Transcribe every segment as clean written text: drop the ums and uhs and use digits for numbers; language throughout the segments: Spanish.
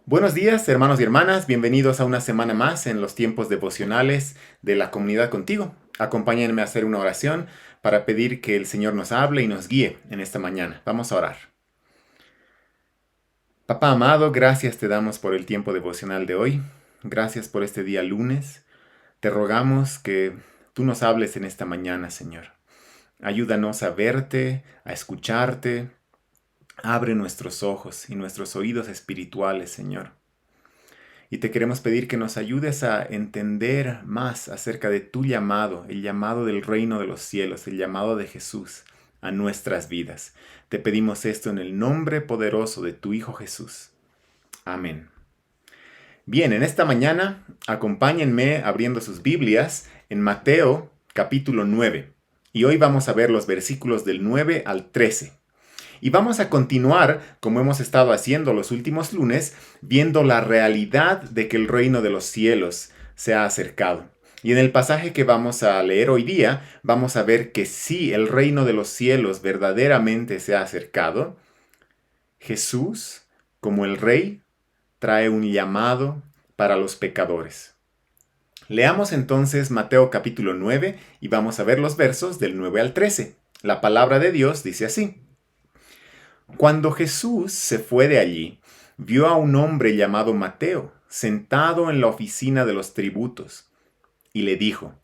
Buenos días, hermanos y hermanas. Bienvenidos a una semana más en los tiempos devocionales de la comunidad contigo. Acompáñenme a hacer una oración para pedir que el Señor nos hable y nos guíe en esta mañana. Vamos a orar. Papá amado, gracias te damos por el tiempo devocional de hoy. Gracias por este día lunes. Te rogamos que tú nos hables en esta mañana, Señor. Ayúdanos a verte, a escucharte. Abre nuestros ojos y nuestros oídos espirituales, Señor. Y te queremos pedir que nos ayudes a entender más acerca de tu llamado, el llamado del reino de los cielos, el llamado de Jesús a nuestras vidas. Te pedimos esto en el nombre poderoso de tu Hijo Jesús. Amén. Bien, en esta mañana acompáñenme abriendo sus Biblias en Mateo capítulo 9. Y hoy vamos a ver los versículos del 9 al 13. Y vamos a continuar, como hemos estado haciendo los últimos lunes, viendo la realidad de que el reino de los cielos se ha acercado. Y en el pasaje que vamos a leer hoy día, vamos a ver que sí, el reino de los cielos verdaderamente se ha acercado. Jesús, como el Rey, trae un llamado para los pecadores. Leamos entonces Mateo capítulo 9 y vamos a ver los versos del 9 al 13. La palabra de Dios dice así. Cuando Jesús se fue de allí, vio a un hombre llamado Mateo sentado en la oficina de los tributos, y le dijo,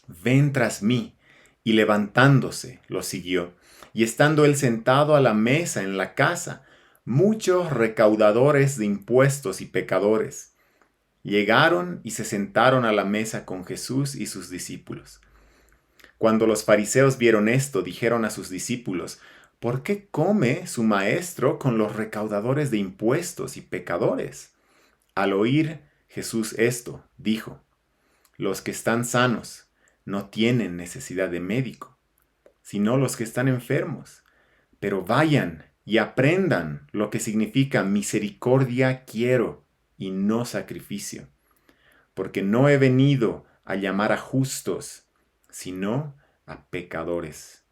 «Ven tras mí». Y levantándose, lo siguió, y estando él sentado a la mesa en la casa, muchos recaudadores de impuestos y pecadores llegaron y se sentaron a la mesa con Jesús y sus discípulos. Cuando los fariseos vieron esto, dijeron a sus discípulos, ¿por qué come su maestro con los recaudadores de impuestos y pecadores? Al oír Jesús esto, dijo, los que están sanos no tienen necesidad de médico, sino los que están enfermos. Pero vayan y aprendan lo que significa misericordia quiero y no sacrificio, porque no he venido a llamar a justos, sino a pecadores.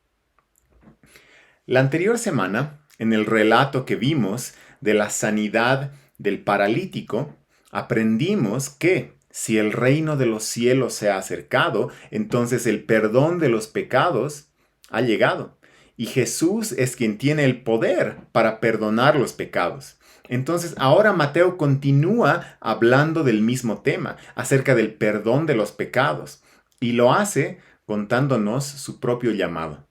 La anterior semana, en el relato que vimos de la sanidad del paralítico, aprendimos que si el reino de los cielos se ha acercado, entonces el perdón de los pecados ha llegado. Y Jesús es quien tiene el poder para perdonar los pecados. Entonces ahora Mateo continúa hablando del mismo tema, acerca del perdón de los pecados, y lo hace contándonos su propio llamado.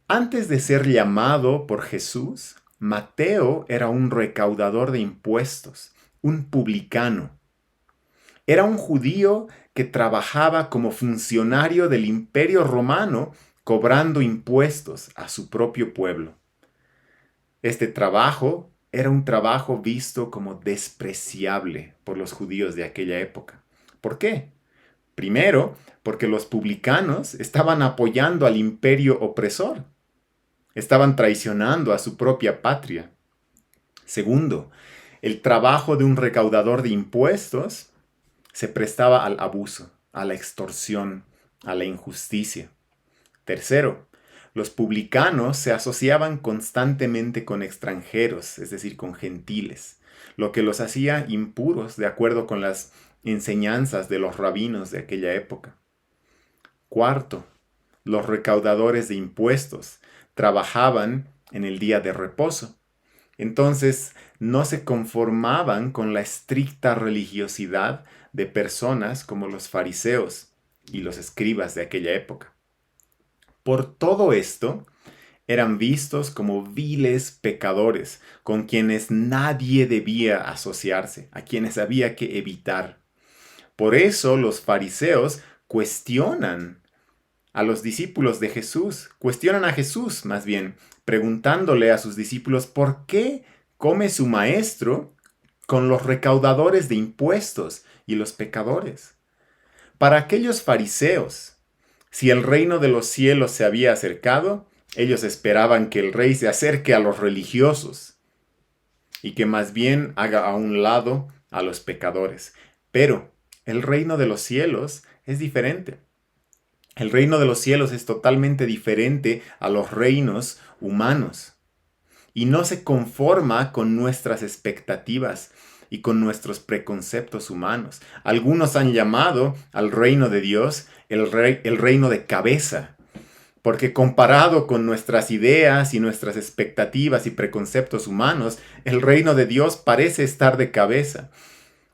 Antes de ser llamado por Jesús, Mateo era un recaudador de impuestos, un publicano. Era un judío que trabajaba como funcionario del Imperio Romano, cobrando impuestos a su propio pueblo. Este trabajo era un trabajo visto como despreciable por los judíos de aquella época. ¿Por qué? Primero, porque los publicanos estaban apoyando al imperio opresor. Estaban traicionando a su propia patria. Segundo, el trabajo de un recaudador de impuestos se prestaba al abuso, a la extorsión, a la injusticia. Tercero, los publicanos se asociaban constantemente con extranjeros, es decir, con gentiles, lo que los hacía impuros de acuerdo con las enseñanzas de los rabinos de aquella época. Cuarto, los recaudadores de impuestos trabajaban en el día de reposo. Entonces no se conformaban con la estricta religiosidad de personas como los fariseos y los escribas de aquella época. Por todo esto, eran vistos como viles pecadores con quienes nadie debía asociarse, a quienes había que evitar. Por eso los fariseos cuestionan a los discípulos de Jesús, cuestionan a Jesús más bien, preguntándole a sus discípulos por qué come su maestro con los recaudadores de impuestos y los pecadores. Para aquellos fariseos, si el reino de los cielos se había acercado, ellos esperaban que el rey se acerque a los religiosos y que más bien haga a un lado a los pecadores. Pero el reino de los cielos es diferente. El reino de los cielos es totalmente diferente a los reinos humanos. y no se conforma con nuestras expectativas y con nuestros preconceptos humanos. Algunos han llamado al reino de Dios el reino de cabeza, porque comparado con nuestras ideas y nuestras expectativas y preconceptos humanos, el reino de Dios parece estar de cabeza.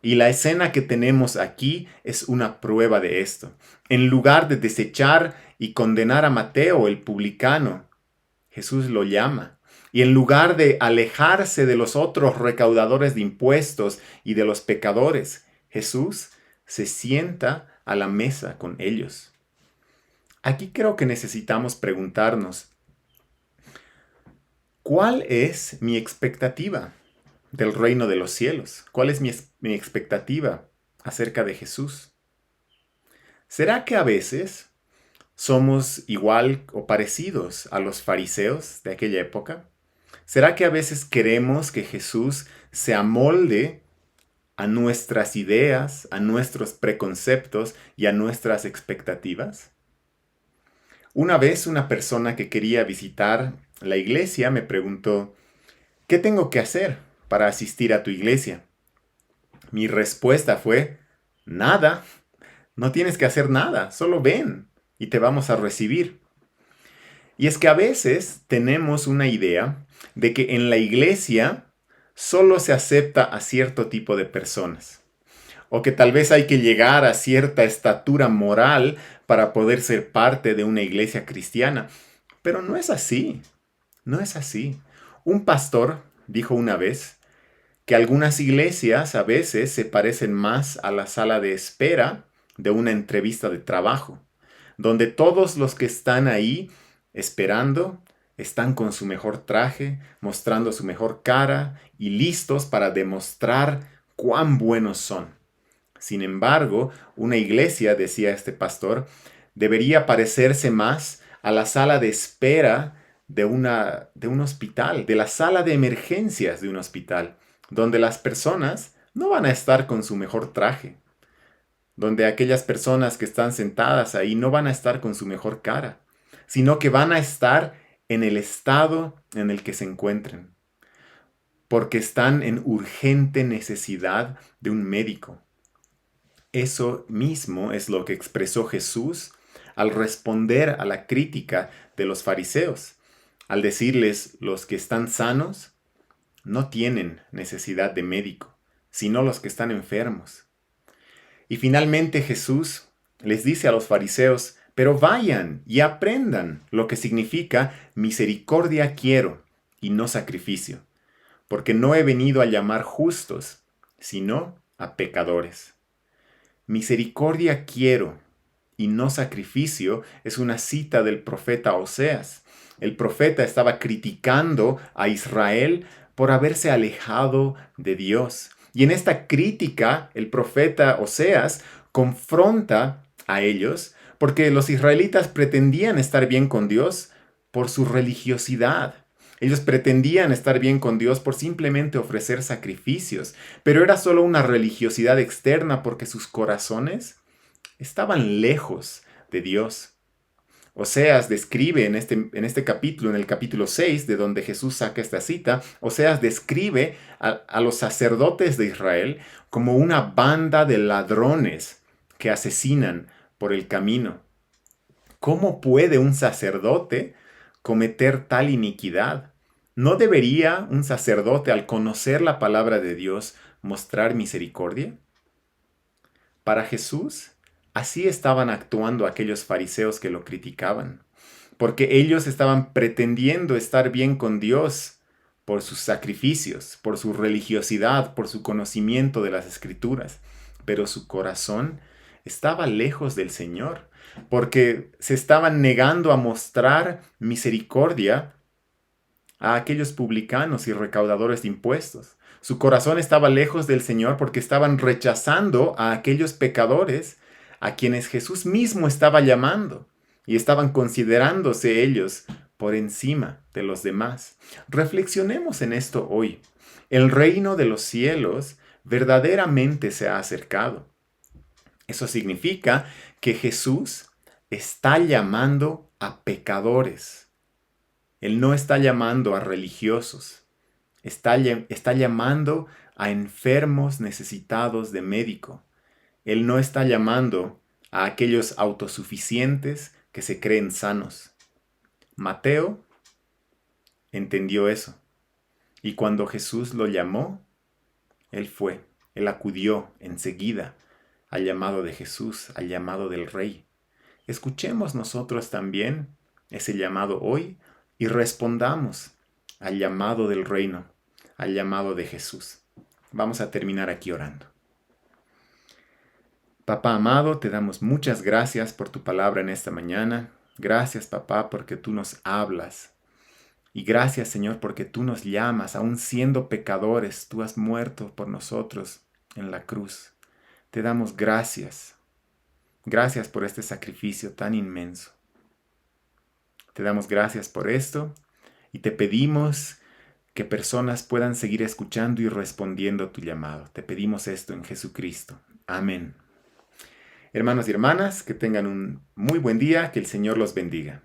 Y la escena que tenemos aquí es una prueba de esto. En lugar de desechar y condenar a Mateo, el publicano, Jesús lo llama. Y en lugar de alejarse de los otros recaudadores de impuestos y de los pecadores, Jesús se sienta a la mesa con ellos. Aquí creo que necesitamos preguntarnos, ¿cuál es mi expectativa del reino de los cielos? ¿Cuál es mi expectativa acerca de Jesús? ¿Será que a veces somos igual o parecidos a los fariseos de aquella época? ¿Será que a veces queremos que Jesús se amolde a nuestras ideas, a nuestros preconceptos y a nuestras expectativas? Una vez una persona que quería visitar la iglesia me preguntó, ¿qué tengo que hacer para asistir a tu iglesia? Mi respuesta fue, nada, no tienes que hacer nada, solo ven y te vamos a recibir. Y es que a veces tenemos una idea de que en la iglesia solo se acepta a cierto tipo de personas, o que tal vez hay que llegar a cierta estatura moral para poder ser parte de una iglesia cristiana. Pero no es así, no es así. Un pastor dijo una vez que algunas iglesias a veces se parecen más a la sala de espera de una entrevista de trabajo, donde todos los que están ahí esperando están con su mejor traje, mostrando su mejor cara y listos para demostrar cuán buenos son. Sin embargo, una iglesia, decía este pastor, debería parecerse más a la sala de espera de un hospital, de la sala de emergencias de un hospital, donde las personas no van a estar con su mejor traje, donde aquellas personas que están sentadas ahí no van a estar con su mejor cara, sino que van a estar en el estado en el que se encuentren, porque están en urgente necesidad de un médico. Eso mismo es lo que expresó Jesús al responder a la crítica de los fariseos, al decirles, los que están sanos no tienen necesidad de médico, sino los que están enfermos. Y finalmente Jesús les dice a los fariseos, pero vayan y aprendan lo que significa misericordia quiero y no sacrificio, porque no he venido a llamar justos, sino a pecadores. Misericordia quiero y no sacrificio es una cita del profeta Oseas. El profeta estaba criticando a Israel por haberse alejado de Dios. Y en esta crítica, el profeta Oseas confronta a ellos porque los israelitas pretendían estar bien con Dios por su religiosidad. Ellos pretendían estar bien con Dios por simplemente ofrecer sacrificios, pero era solo una religiosidad externa porque sus corazones estaban lejos de Dios. Oseas describe en este capítulo, en el capítulo 6, de donde Jesús saca esta cita, Oseas describe a los sacerdotes de Israel como una banda de ladrones que asesinan por el camino. ¿Cómo puede un sacerdote cometer tal iniquidad? ¿No debería un sacerdote, al conocer la palabra de Dios, mostrar misericordia? Para Jesús, así estaban actuando aquellos fariseos que lo criticaban, porque ellos estaban pretendiendo estar bien con Dios por sus sacrificios, por su religiosidad, por su conocimiento de las Escrituras, pero su corazón estaba lejos del Señor, porque se estaban negando a mostrar misericordia a aquellos publicanos y recaudadores de impuestos. Su corazón estaba lejos del Señor porque estaban rechazando a aquellos pecadores a quienes Jesús mismo estaba llamando y estaban considerándose ellos por encima de los demás. Reflexionemos en esto hoy. El reino de los cielos verdaderamente se ha acercado. Eso significa que Jesús está llamando a pecadores. Él no está llamando a religiosos, está llamando a enfermos necesitados de médico. Él no está llamando a aquellos autosuficientes que se creen sanos. Mateo entendió eso. Y cuando Jesús lo llamó, él fue. Él acudió enseguida al llamado de Jesús, al llamado del Rey. Escuchemos nosotros también ese llamado hoy y respondamos al llamado del reino, al llamado de Jesús. Vamos a terminar aquí orando. Papá amado, te damos muchas gracias por tu palabra en esta mañana. Gracias, papá, porque tú nos hablas. Y gracias, Señor, porque tú nos llamas, aun siendo pecadores, tú has muerto por nosotros en la cruz. Te damos gracias. Gracias por este sacrificio tan inmenso. Te damos gracias por esto y te pedimos que personas puedan seguir escuchando y respondiendo a tu llamado. Te pedimos esto en Jesucristo. Amén. Hermanos y hermanas, que tengan un muy buen día, que el Señor los bendiga.